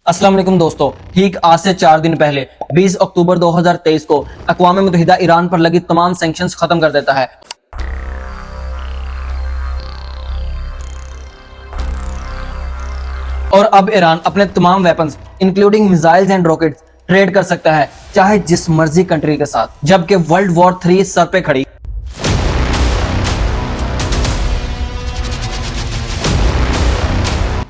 अस्सलाम वालेकुम दोस्तों, ठीक आज से 4 दिन पहले 20 अक्टूबर 2023 को अक़वाम मुत्तहिदा ईरान पर लगी तमाम सैंक्शंस खत्म कर देता है और अब ईरान अपने तमाम weapons including missiles and rockets trade कर सकता है चाहे जिस मर्जी कंट्री के साथ, जबकि वर्ल्ड वॉर 3 सर पे खड़ी।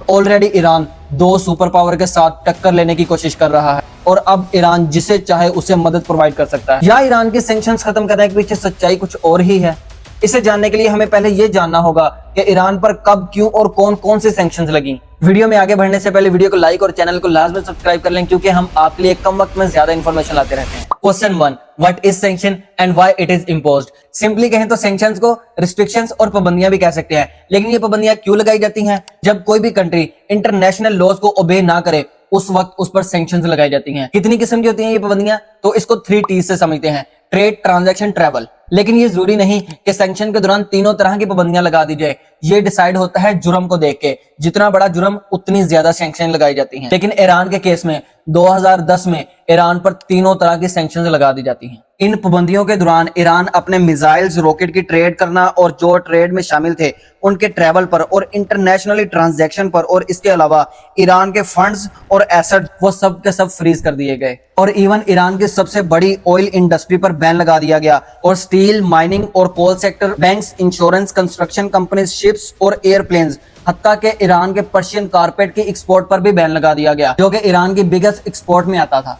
ऑलरेडी ईरान 2 सुपर पावर के साथ टक्कर लेने की कोशिश कर रहा है और अब ईरान जिसे चाहे उसे मदद प्रोवाइड कर सकता है। या ईरान के सैंक्शंस खत्म करने के पीछे सच्चाई कुछ और ही है? इसे जानने के लिए हमें पहले ये जानना होगा कि ईरान पर कब, क्यों और कौन कौन से सैंक्शंस लगी। वीडियो में आगे बढ़ने से पहले वीडियो को लाइक और चैनल को लाजमी सब्सक्राइब कर लें, क्योंकि हम आपके लिए कम वक्त में ज्यादा इंफॉर्मेशन लाते रहते हैं। Question 1, what is sanction and why it is imposed. Simply कहें तो सैंक्शंस को रिस्ट्रिक्शंस और पाबंदियां भी कह सकते हैं, लेकिन ये पाबंदियां क्यों लगाई जाती हैं? जब कोई भी कंट्री इंटरनेशनल लॉज को ओबे ना करे उस वक्त उस पर सैंक्शंस लगाई जाती हैं। कितनी किस्म की होती हैं ये पाबंदियां? तो इसको 3 T से समझते हैं: ट्रेड, ट्रांजैक्शन, ट्रैवल। लेकिन ये जरूरी नहीं कि सैंक्शन के दौरान तीनों तरह की पाबंदियां लगा दी जाए। ये डिसाइड होता है जुर्म को देख के, जितना बड़ा जुर्म उतनी ज्यादा सैंक्शन लगाई जाती हैं। लेकिन ईरान के केस में 2010 में ईरान पर तीनों तरह की सैंक्शंस लगा दी जाती हैं। इन पाबंदियों के दौरान ईरान अपने मिसाइल्स, रॉकेट की ट्रेड करना और जो ट्रेड में शामिल थे उनके ट्रैवल पर और इंटरनेशनली ट्रांजैक्शन पर, और इसके अलावा ईरान के फंड्स और एसेट वो सब के सब फ्रीज कर दिए गए। और इवन ईरान की सबसे बड़ी ऑयल इंडस्ट्री पर बैन लगा दिया गया और स्टील, माइनिंग और coal sector, banks, insurance, construction companies, ships और एयरप्लेन्स, हत्ता के ईरान के पर्शियन कारपेट की एक्सपोर्ट पर भी बैन लगा दिया गया, जो कि ईरान की बिगेस्ट एक्सपोर्ट में आता था।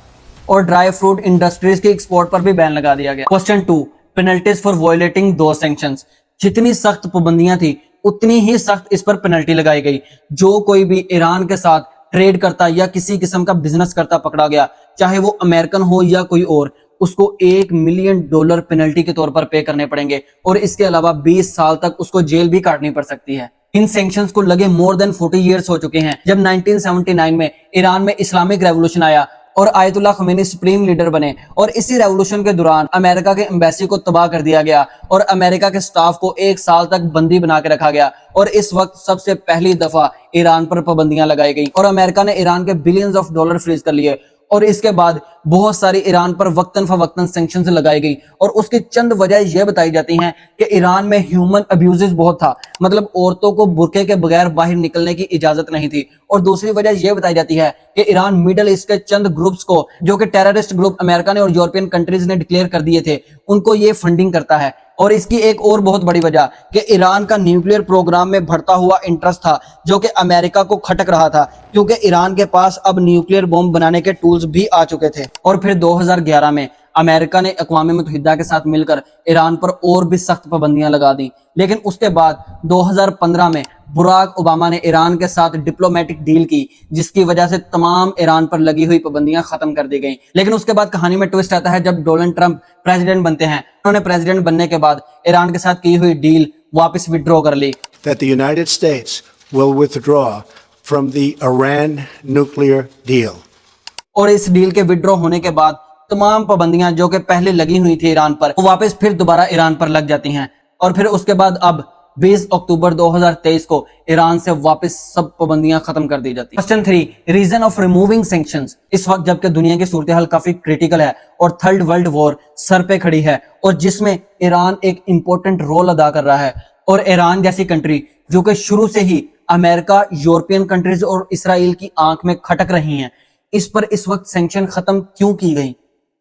और ड्राई फ्रूट इंडस्ट्रीज की एक्सपोर्ट पर भी बैन लगा दिया गया। क्वेश्चन 2, पेनल्टीज फॉर वायलेटिंग दो सैंक्शंस। जितनी सख्त पाबंदियां थी उतनी ही सख्त इस पर पेनल्टी लगाई गई। जो कोई भी ईरान के साथ ट्रेड करता या किसी किस्म का बिजनेस करता पकड़ा गया, चाहे वो अमेरिकन हो या कोई और, उसको $1 मिलियन पेनल्टी के तौर पर पे करने पड़ेंगे और इसके अलावा 20 साल तक उसको जेल भी काटनी पड़ सकती है। इन सैंक्शंस को लगे मोर देन 40 इयर्स हो चुके हैं। जब 1979 में ईरान में इस्लामिक रेवोल्यूशन आया और आयतुल्ला खमीनी सुप्रीम लीडर बने, और इसी रेवोल्यूशन के दौरान अमेरिका के एम्बेसी को तबाह कर दिया गया और अमेरिका के स्टाफ को 1 साल तक बंदी बना के रखा गया। और इस वक्त सबसे पहली दफा ईरान पर पाबंदियां लगाई गई और अमेरिका ने ईरान के बिलियंस ऑफ डॉलर फ्रीज कर लिए। और इसके बाद बहुत सारी ईरान पर वक्तन फवक्तन सैंक्शंस लगाई गई और उसकी चंद वजह यह बताई जाती हैं कि ईरान में ह्यूमन अब्यूजेस बहुत था, मतलब औरतों को बुर्के के बगैर बाहर निकलने की इजाजत नहीं थी। और दूसरी वजह यह बताई जाती है कि ईरान मिडल ईस्ट के चंद ग्रुप्स को, जो कि टेररिस्ट ग्रुप अमेरिका ने और यूरोपियन कंट्रीज ने डिक्लेयर कर दिए थे, उनको ये फंडिंग करता है। और इसकी एक और बहुत बड़ी वजह कि ईरान का न्यूक्लियर प्रोग्राम में बढ़ता हुआ इंटरेस्ट था, जो कि अमेरिका को खटक रहा था, क्योंकि ईरान के पास अब न्यूक्लियर बॉम्ब बनाने के टूल्स भी आ चुके थे। और फिर 2011 में अमेरिका ने अक़वाम मुत्तहिदा के साथ मिलकर ईरान पर और भी सख्त पाबंदियां लगा दी। लेकिन उसके बाद 2015 में बराक ओबामा ने ईरान के साथ डिप्लोमेटिक डील की, जिसकी वजह से तमाम ईरान पर लगी हुई पाबंदियां खत्म कर दी गई। लेकिन उसके बाद कहानी में ट्विस्ट आता है जब डोनाल्ड ट्रंप प्रेसिडेंट बनते हैं। उन्होंने प्रेसिडेंट बनने के बाद ईरान के साथ की हुई डील वापस विड्रॉ कर ली। That the United States will withdraw from the Iran nuclear deal. और इस डील के विड्रॉ होने के बाद तमाम पाबंदियां जो कि पहले लगी हुई थी ईरान पर, वो वापस फिर दोबारा ईरान पर लग जाती हैं। और फिर उसके बाद अब 20 अक्टूबर 2023 को ईरान से वापस सब पाबंदियां खत्म कर दी जाती हैं। Question 3, reason of removing sanctions. इस वक्त जबकि दुनिया की सूरत हाल काफी क्रिटिकल है और थर्ड वर्ल्ड वॉर सर पे खड़ी है और जिसमें ईरान एक इंपॉर्टेंट रोल अदा कर रहा है, और ईरान जैसी कंट्री जो कि शुरू से ही अमेरिका, यूरोपियन कंट्रीज और इसराइल की आंख में खटक रही हैं, इस पर इस वक्त सैंक्शन खत्म क्यों की गई?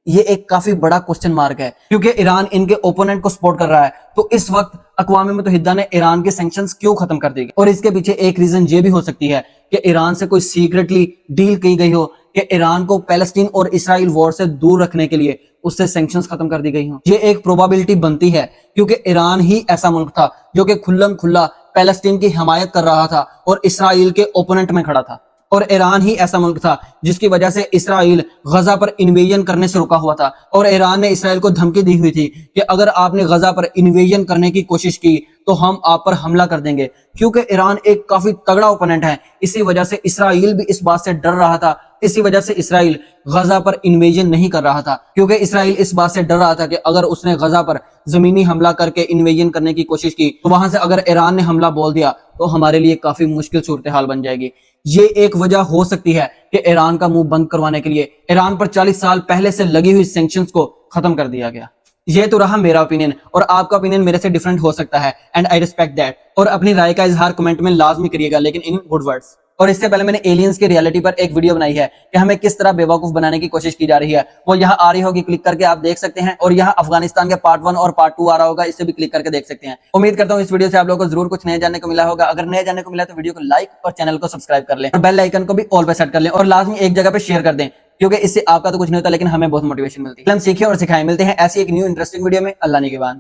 ये एक काफी बड़ा क्वेश्चन मार्क है, क्योंकि ईरान इनके ओपोनेंट को सपोर्ट कर रहा है। तो इस वक्त अक़वाम मुत्तहिदा ने ईरान के सैंक्शंस क्यों खत्म कर दी? और इसके पीछे एक रीजन ये भी हो सकती है कि ईरान से कोई सीक्रेटली डील की गई हो कि ईरान को पैलेस्टीन और इसराइल वॉर से दूर रखने के लिए उससे सैंक्शंस खत्म कर दी गई हो। ये एक प्रोबेबिलिटी बनती है, क्योंकि ईरान ही ऐसा मुल्क था जो कि खुल्लम खुल्ला पैलेस्टीन की हिमायत कर रहा था और इसराइल के ओपोनेंट में खड़ा था। और ईरान ही ऐसा मुल्क था जिसकी वजह से इसराइल गजा पर इन्वेजन करने से रुका हुआ था। और ईरान ने इसराइल को धमकी दी हुई थी कि अगर आपने गजा पर इन्वेजन करने की कोशिश की तो हम आप पर हमला कर देंगे, क्योंकि ईरान एक काफी तगड़ा ओपोनेंट है। इसी वजह से इसराइल भी इस बात से डर रहा था। इसी वजह से इसराइल गजा पर इन्वेजन नहीं कर रहा था, क्योंकि इसराइल इस बात से डर रहा था कि अगर उसने गजा पर जमीनी हमला करके इन्वेजन करने की कोशिश की तो वहां से अगर ईरान ने हमला बोल दिया تو ہمارے لیے کافی مشکل صورتحال بن جائے گی. یہ ایک وجہ ہو سکتی ہے کہ ایران کا منہ بند کروانے کے لیے ایران پر 40 سال پہلے سے لگی ہوئی سینکشنز کو ختم کر دیا گیا. یہ تو رہا میرا اوپینین، اور آپ کا اوپینین میرے سے ڈیفرنٹ ہو سکتا ہے، اینڈ آئی ریسپیکٹ دیٹ. اور اپنی رائے کا اظہار کمنٹ میں لازمی کریے گا، لیکن ان گڈ ورڈز. اور اس سے پہلے میں نے ایلینز کی ریالٹی پر ایک ویڈیو بنائی ہے کہ ہمیں کس طرح بے وقوف بنانے کی کوشش کی جا رہی ہے، وہ یہاں آ رہی ہوگی، کلک کر کے آپ دیکھ سکتے ہیں. اور یہاں افغانستان کے پارٹ 1 اور پارٹ 2 آ رہا ہوگا، اسے بھی کلک کر کے دیکھ سکتے ہیں. امید کرتا ہوں اس ویڈیو سے آپ لوگوں کو ضرور کچھ نیا جاننے کو ملا ہوگا. اگر نیا جاننے کو ملا تو ویڈیو کو لائک اور چینل کو سبسکرائب کر لیں، اور بیل آئیکن کو بھی آل پہ سیٹ کر لیں، اور لازمی ایک جگہ پہ شیئر کر دیں، کیونکہ اس سے آپ کا تو کچھ نہیں ہوتا لیکن ہمیں بہت موٹیویشن ملتی ہے. ہم سیکھیں اور سکھائیں. ملتے ہیں ایسی ایک نیو انٹرسٹنگ ویڈیو میں. اللہ نگہبان.